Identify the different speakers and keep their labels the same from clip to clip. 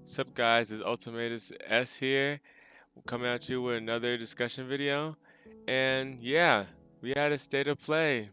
Speaker 1: Sup guys, it's Ultimatus S here, coming at you with another discussion video. And yeah, we had a state of play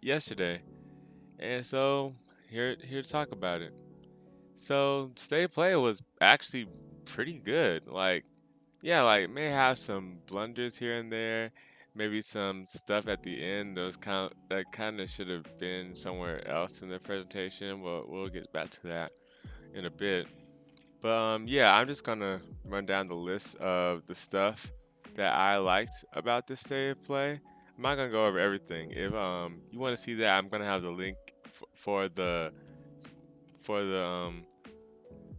Speaker 1: yesterday. And so here to talk about it. So state of play was actually pretty good. Like it may have some blunders here and there, maybe some stuff at the end that kind of should have been somewhere else in the presentation, but we'll get back to that in a bit. But yeah, I'm just gonna run down the list of the stuff that I liked about this state of play. I'm not gonna go over everything. If you want to see that, I'm gonna have the link for the for the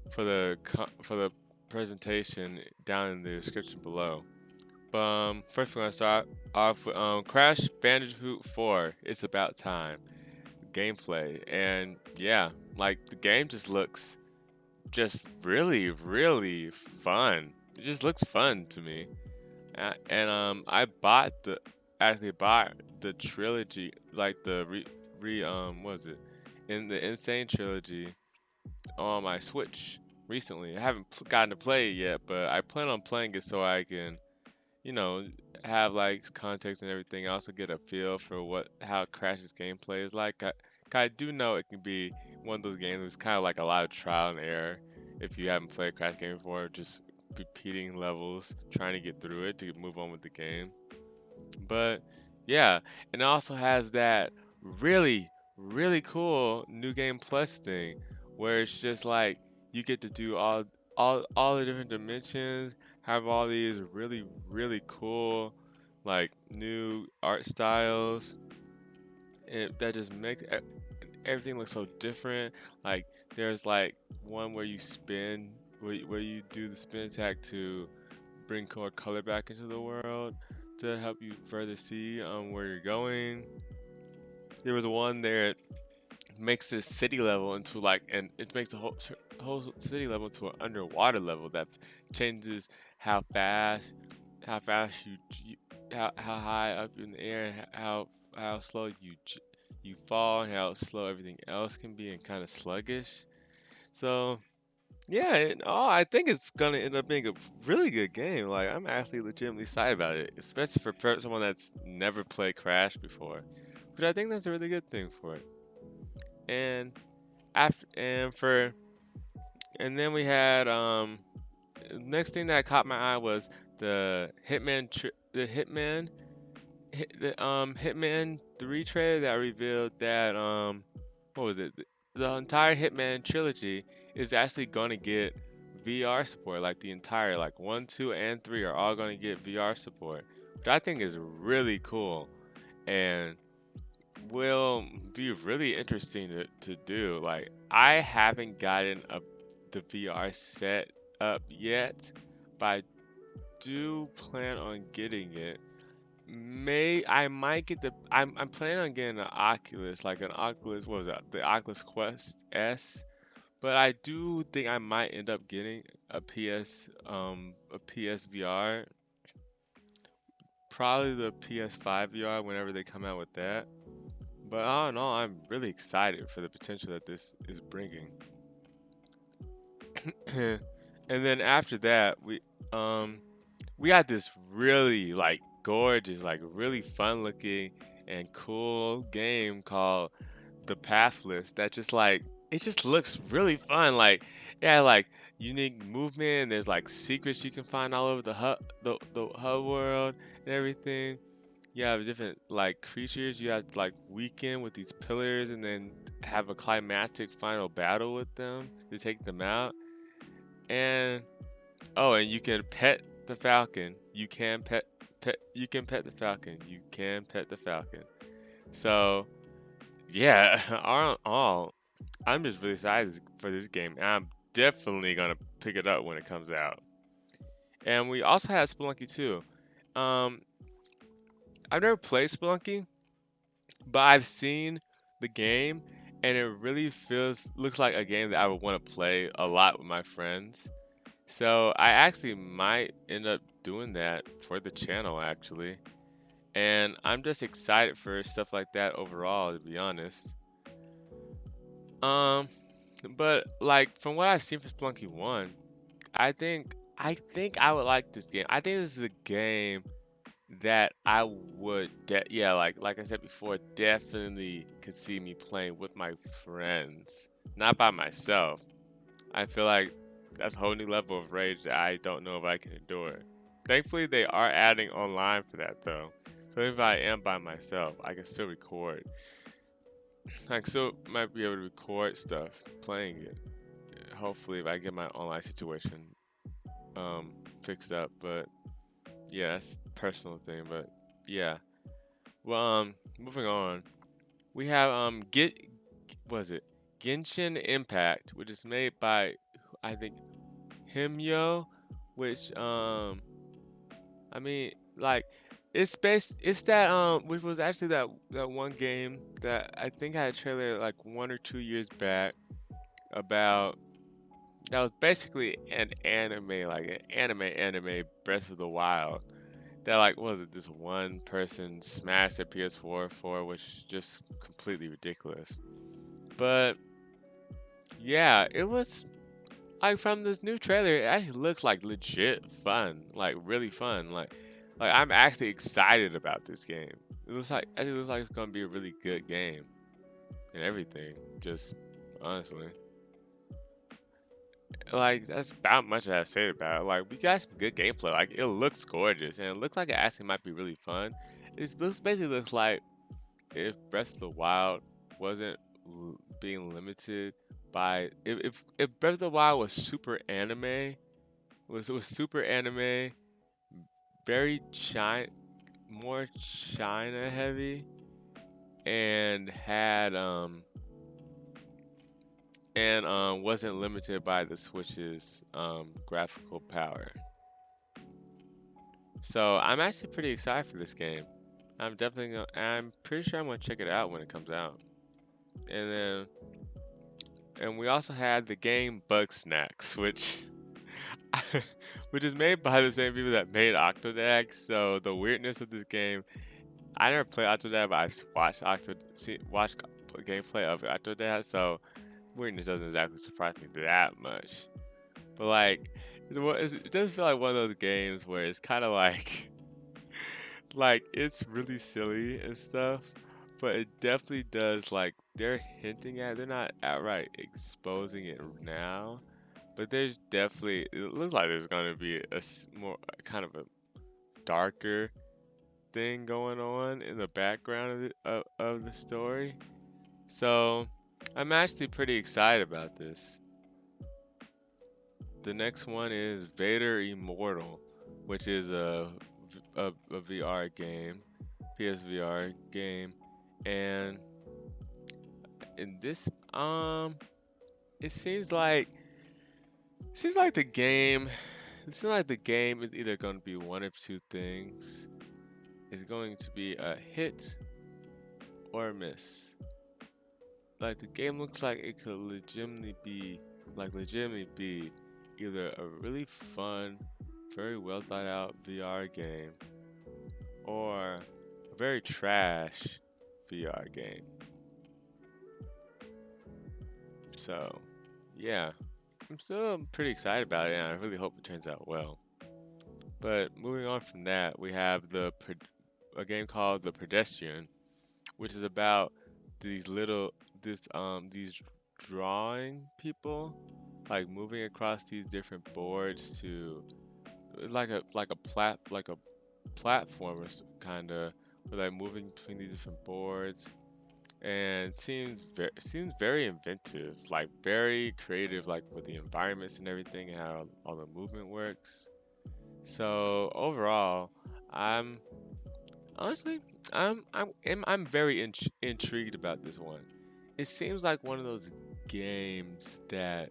Speaker 1: for the presentation down in the description below. But first we're gonna start off with Crash Bandicoot 4. It's about time. Gameplay, and yeah, like the game just looks just really fun. It just looks fun to me. And I actually bought the trilogy, like the what was it? In the Insane trilogy on my Switch recently. I haven't gotten to play it yet, but I plan on playing it so I can, you know, have like context and everything. I also get a feel for how Crash's gameplay is like. I do know it can be one of those games that's kind of like a lot of trial and error. If you haven't played a Crash game before, just repeating levels, trying to get through it to move on with the game. But yeah, and it also has that really cool new game plus thing where it's just like you get to do all the different dimensions, have all these really cool like new art styles that just makes everything look so different. Like there's like one where you spin where you do the spin attack to bring more color back into the world to help you further see where you're going. There was one there that makes this city level into like, and it makes the whole city level to an underwater level that changes how fast, you how high up in the air, and how slow you fall, and how slow everything else can be, and kind of sluggish. So yeah, I think it's gonna end up being a really good game. Like I'm actually legitimately excited about it, especially for someone that's never played Crash before, which I think that's a really good thing for it. And after and for and then we had next thing that caught my eye was the Hitman 3 trailer that revealed that what was it? The entire Hitman trilogy is actually going to get VR support. Like the entire like 1, 2, and 3 are all going to get VR support, which I think is really cool and will be really interesting to do. Like I haven't gotten the VR set up yet, but I do plan on getting it. I might get I'm planning on getting an Oculus, like an Oculus, what was that? The Oculus Quest S. But I do think I might end up getting a PS VR, probably the PS5 VR whenever they come out with that. But all in all, I'm really excited for the potential that this is bringing. And then after that, we got this really like gorgeous, like really fun looking and cool game called The Pathless that just like it just looks really fun. Like yeah, like unique movement. There's like secrets you can find all over the hub world and everything. You have different like creatures you have to like weaken with these pillars and then have a climactic final battle with them to take them out. And oh, and you can pet the falcon. You can pet the falcon. You can pet the falcon. So yeah, all in all, I'm just really excited for this game. And I'm definitely gonna pick it up when it comes out. And we also had Spelunky too. Um, I've never played Spelunky, but I've seen the game, and it really looks like a game that I would want to play a lot with my friends. So I actually might end up doing that for the channel actually. And I'm just excited for stuff like that overall, to be honest. Um But like from what I've seen for Splunky 1, I think I would like this game. I think this is a game that I would yeah, like I said before, definitely could see me playing with my friends, not by myself. I feel like that's a whole new level of rage that I don't know if I can endure. Thankfully, they are adding online for that though. So if I am by myself, I can still record. I still might be able to record stuff playing it. Hopefully, if I get my online situation fixed up. But yeah, that's a personal thing. But yeah. Well, moving on. We have get was it Genshin Impact, which is made by I think Himyo, which I mean like it's that which was actually that one game that I think had a trailer like 1 or 2 years back about that was basically an anime, like an anime Breath of the Wild. That like what was it this one person smashed their PS4 for, which is just completely ridiculous. But yeah, it was like from this new trailer, it actually looks like legit fun, like really fun. Like I'm actually excited about this game. It looks like it's gonna be a really good game and everything. Just honestly, like that's about much I have to say about it. Like we got some good gameplay. Like it looks gorgeous and it looks like it actually might be really fun. Basically looks like if Breath of the Wild wasn't being limited by if Breath of the Wild was super anime, was super anime, very China, more China heavy, and had wasn't limited by the Switch's graphical power. So I'm actually pretty excited for this game. I'm pretty sure I'm gonna check it out when it comes out. And then and we also had the game Bug Snacks, which which is made by the same people that made Octodad. So the weirdness of this game, I never played Octodad, but I've watched gameplay of Octodad. So weirdness doesn't exactly surprise me that much. But like, it does feel like one of those games where it's kind of like, like it's really silly and stuff, but it definitely does like they're hinting at. They're not outright exposing it now, but there's definitely. It looks like there's gonna be more kind of a darker thing going on in the background of the story. So I'm actually pretty excited about this. The next one is Vader Immortal, which is a VR game, PSVR game, and in this it seems like the game it seems like the game is either going to be one of two things. It's going to be a hit or a miss. Like the game looks like it could legitimately be either a really fun, very well thought out VR game or a very trash VR game. So, yeah, I'm still pretty excited about it, and I really hope it turns out well. But moving on from that, we have a game called The Pedestrian, which is about these little these drawing people like moving across these different boards to it's like a platformer kind of, like moving between these different boards, and seems very inventive, like very creative, like with the environments and everything, and how all the movement works. So overall, I'm honestly I'm very intrigued about this one. It seems like one of those games that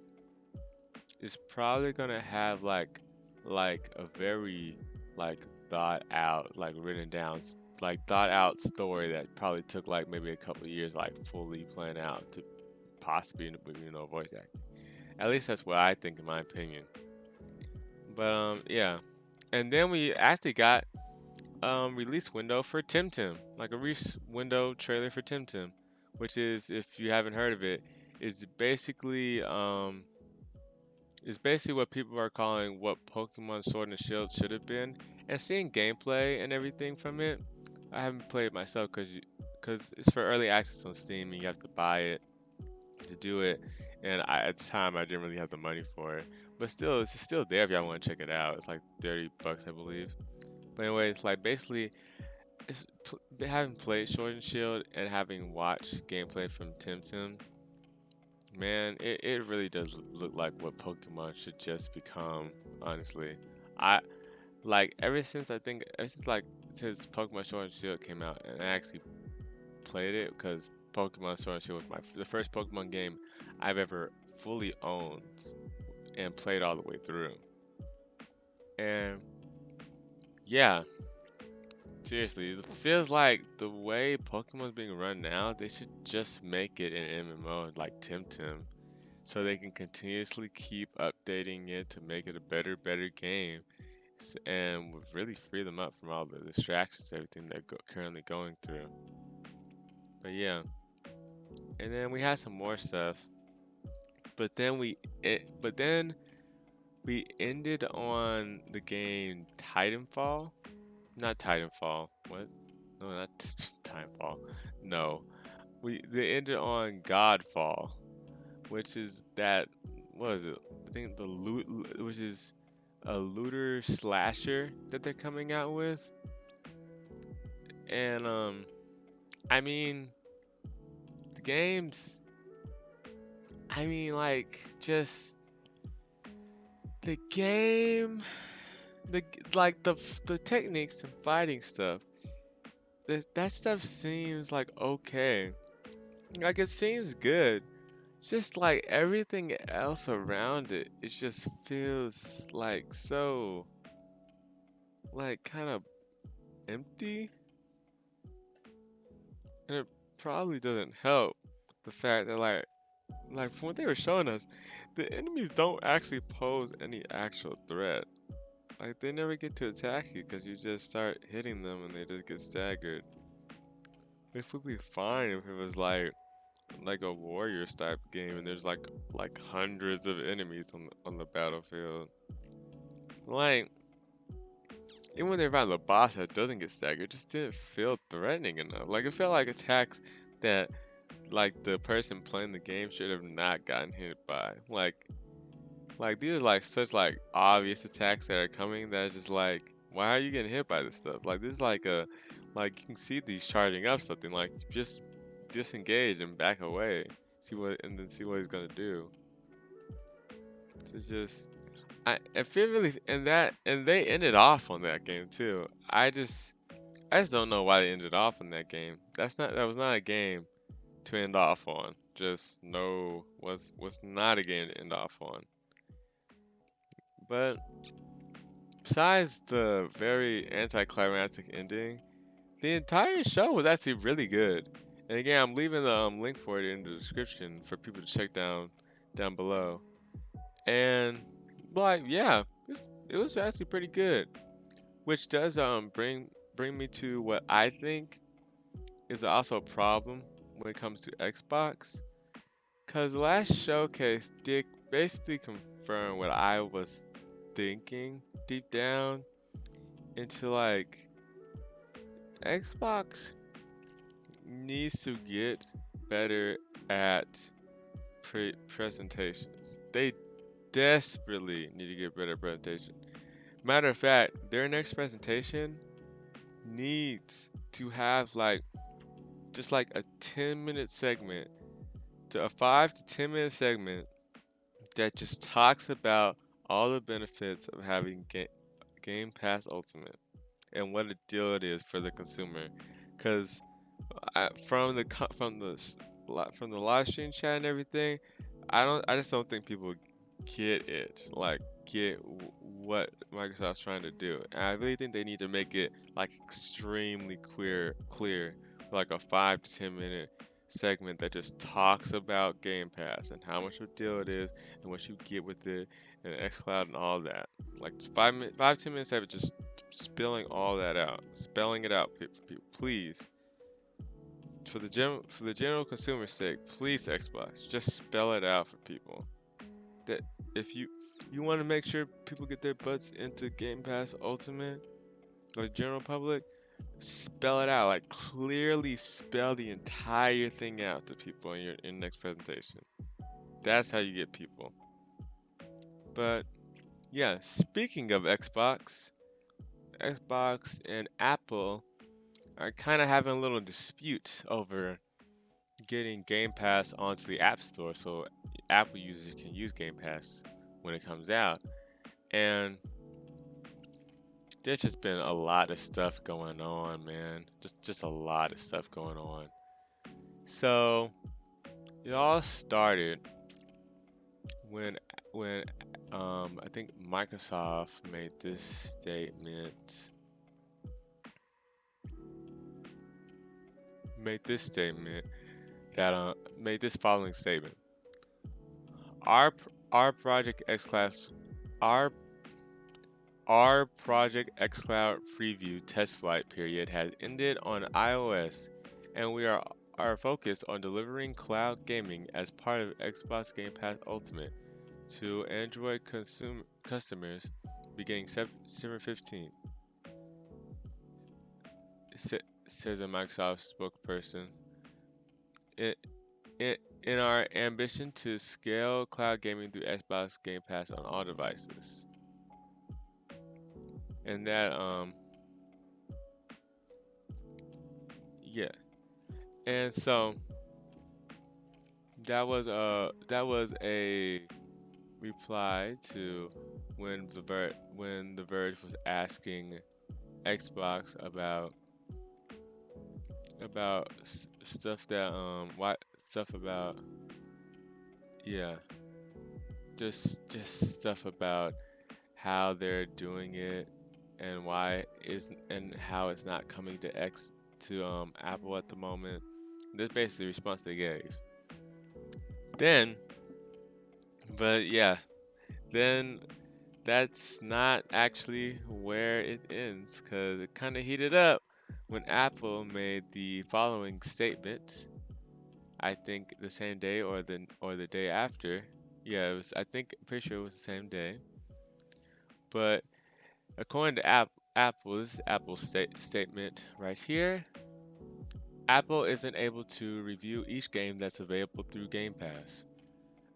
Speaker 1: is probably gonna have like a very like thought out, like written down like thought out story that probably took like maybe a couple of years like fully planned out to possibly voice acting. At least that's what I think in my opinion. But yeah. And then we actually got release window for Tim Tim, like a release window trailer for Tim Tim, which is, if you haven't heard of it, is basically is basically what people are calling what Pokemon Sword and Shield should have been. And seeing gameplay and everything from it, I haven't played it myself because it's for early access on Steam and you have to buy it to do it. And at the time, I didn't really have the money for it. But still, it's still there if y'all want to check it out. It's like 30 bucks, I believe. But anyway, it's like basically, having played Sword and Shield and having watched gameplay from Tim, man, it really does look like what Pokemon should just become, honestly. I like since Pokemon Sword and Shield came out and I actually played it because Pokemon Sword and Shield was the first Pokemon game I've ever fully owned and played all the way through. And yeah, seriously, it feels like the way Pokemon's being run now, they should just make it an MMO like Tim, so they can continuously keep updating it to make it a better game, and would really free them up from all the distractions, everything they're currently going through. But yeah, and then we had some more stuff, but then we ended on the game Titanfall. Not Titanfall. What? No, not Titanfall. No. They ended on Godfall, which is that what is it? I think which is a looter slasher that they're coming out with. And I mean the games I mean like just the game the like the techniques and fighting stuff that stuff seems like okay, like it seems good, just like everything else around it just feels like so like kind of empty, and it probably doesn't help the fact that like from what they were showing us, the enemies don't actually pose any actual threat. Like they never get to attack you because you just start hitting them and they just get staggered. It would be fine if it was like a Warriors type game and there's like hundreds of enemies on the battlefield. Like even when they found the boss that doesn't get staggered, it just didn't feel threatening enough. Like it felt like attacks that like the person playing the game should have not gotten hit by. Like these are like such like obvious attacks that are coming that are just like why are you getting hit by this stuff? Like this is like a like you can see these charging up something like just disengage and back away. See what he's gonna do. It's just I feel really and they ended off on that game too. I just don't know why they ended off on that game. That was not a game to end off on. Just no was not a game to end off on. But besides the very anticlimactic ending, the entire show was actually really good. And again, I'm leaving the link for it in the description for people to check down below. And like yeah, it was actually pretty good. Which does bring me to what I think is also a problem when it comes to Xbox. Cause the last showcase did basically confirm what I was thinking deep down into like Xbox needs to get better at presentations. They desperately need to get better at presentation. Matter of fact, their next presentation needs to have like just like a 10-minute segment to a 5 to 10 minute segment that just talks about all the benefits of having Game Pass Ultimate and what a deal it is for the consumer. Because from from the live stream chat and everything, I just don't think people get it. Like get what Microsoft's trying to do. And I really think they need to make it like extremely clear, like a 5 to 10 minute segment that just talks about Game Pass and how much of a deal it is and what you get with it and XCloud and all that. Like 5 10 minutes of it just spilling all that out, spelling it out for people, please. for the general consumer's sake, please Xbox, just spell it out for people. That if you want to make sure people get their butts into Game Pass Ultimate, or the general public, spell it out. Like clearly spell the entire thing out to people in your next presentation. That's how you get people. But yeah, speaking of Xbox, Xbox and Apple are kind of having a little dispute over getting Game Pass onto the App Store so Apple users can use Game Pass when it comes out. And there's just been a lot of stuff going on, man. Just a lot of stuff going on. So it all started when I think Microsoft made this following statement. Our Project X Class our our Project xCloud preview test flight period has ended on iOS, and we are focused on delivering cloud gaming as part of Xbox Game Pass Ultimate to Android customers beginning September 15th, says a Microsoft spokesperson. It, in our ambition to scale cloud gaming through Xbox Game Pass on all devices. And that yeah. And so that was a reply to when the Verge was asking Xbox about stuff that what stuff about yeah, just stuff about how they're doing it and and how it's not coming to Apple at the moment. That's basically the response they gave. Then, but yeah, then that's not actually where it ends because it kind of heated up when Apple made the following statement. I think the same day or the day after. Yeah, it was. I think pretty sure it was the same day. But according to Apple, this is Apple's statement right here. Apple isn't able to review each game that's available through Game Pass.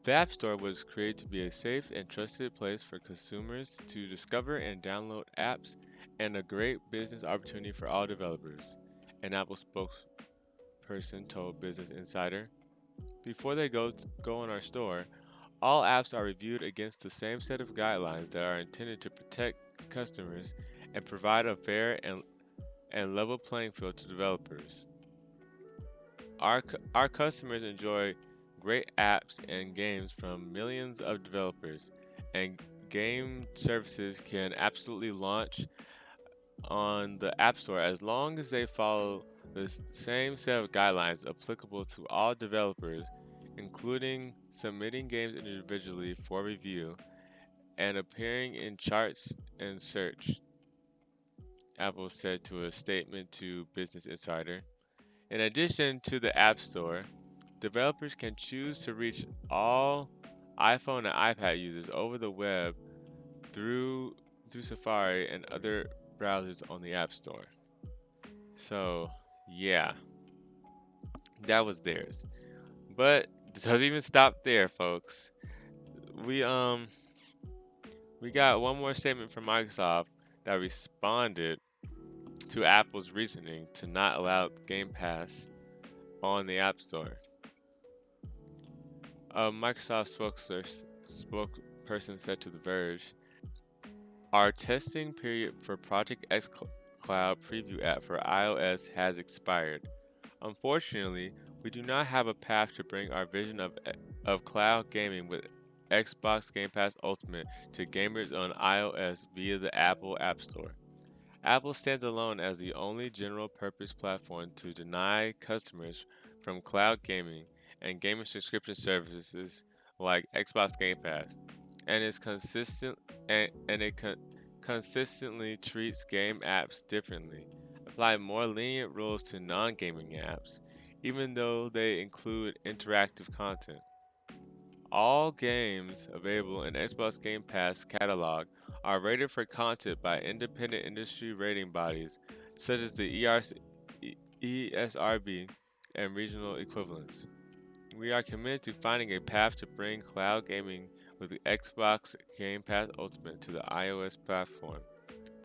Speaker 1: The App Store was created to be a safe and trusted place for consumers to discover and download apps and a great business opportunity for all developers, an Apple spokesperson told Business Insider. Before they go on our store, all apps are reviewed against the same set of guidelines that are intended to protect customers and provide a fair and level playing field to developers. Our customers enjoy great apps and games from millions of developers, and game services can absolutely launch on the App Store as long as they follow the same set of guidelines applicable to all developers, including submitting games individually for review and appearing in charts and search, Apple said to a statement to Business Insider. In addition to the App Store, developers can choose to reach all iPhone and iPad users over the web through Safari and other browsers on the App Store. So, yeah, that was theirs. But it doesn't even stop there, folks. We we got one more statement from Microsoft that responded to Apple's reasoning to not allow Game Pass on the App Store. A Microsoft spokesperson said to The Verge, "Our testing period for Project X Cloud Preview app for iOS has expired. Unfortunately, we do not have a path to bring our vision of cloud gaming with Xbox Game Pass Ultimate to gamers on iOS via the Apple App Store. Apple stands alone as the only general-purpose platform to deny customers from cloud gaming and gaming subscription services like Xbox Game Pass, and it consistently treats game apps differently, apply more lenient rules to non-gaming apps, even though they include interactive content. All games available in Xbox Game Pass catalog are rated for content by independent industry rating bodies such as the ESRB and regional equivalents. We are committed to finding a path to bring cloud gaming with the Xbox Game Pass Ultimate to the iOS platform.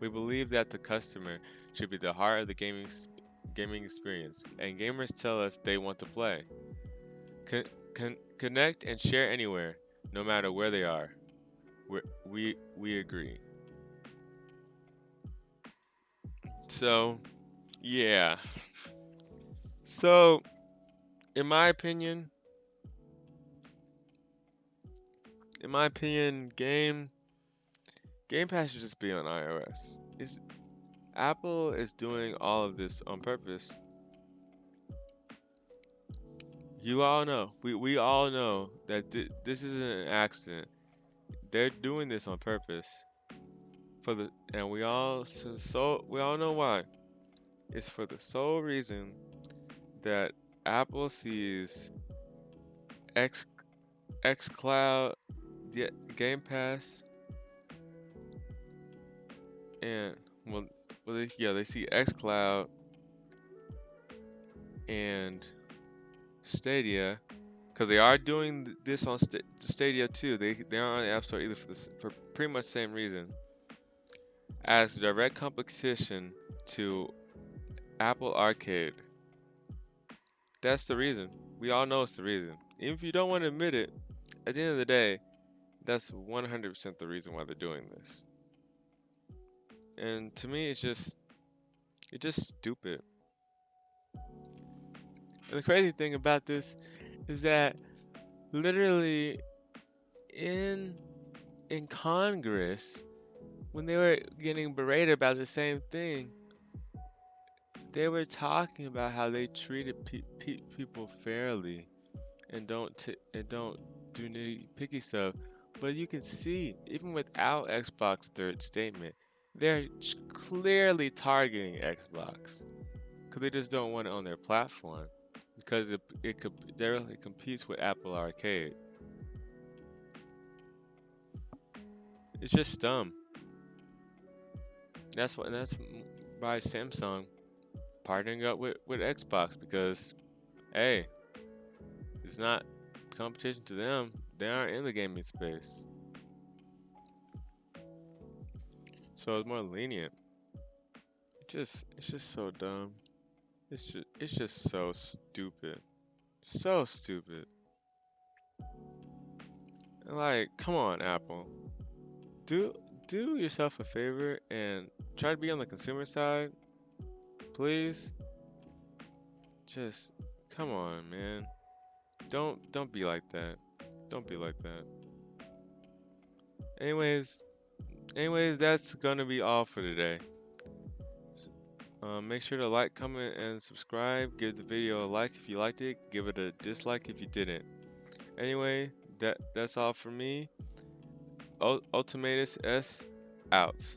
Speaker 1: We believe that the customer should be the heart of the gaming experience, and gamers tell us they want to play. Connect and share anywhere, no matter where they are. We agree. So, yeah. So, in my opinion, Game Pass should just be on iOS. Apple is doing all of this on purpose. You all know. We all know that this isn't an accident. They're doing this on purpose and we all know why. It's for the sole reason that Apple sees X XCloud, Game Pass, and they see XCloud and Stadia, because they are doing this on Stadia too. They aren't on the App Store either for pretty much the same reason, as direct competition to Apple Arcade. That's the reason. We all know it's the reason. Even if you don't want to admit it, at the end of the day, that's 100% the reason why they're doing this. And to me, it's just stupid. And the crazy thing about this is that literally in Congress, when they were getting berated about the same thing, they were talking about how they treated people fairly and don't do nitpicky stuff. But you can see, even without Xbox third statement, they're clearly targeting Xbox because they just don't want it on their platform because it directly competes with Apple Arcade. It's just dumb. That's why Samsung partnering up with Xbox, because hey, it's not competition to them. They aren't in the gaming space, so it's more lenient. It's just so dumb. It's just so stupid. So stupid. And like, come on, Apple. Do do yourself a favor and try to be on the consumer side, please. Just come on, man. Don't be like that. Don't be like that. Anyways, that's gonna be all for today. Make sure to like, comment, and subscribe. Give the video a like if you liked it. Give it a dislike if you didn't. Anyway, that's all for me. Ultimatus S out.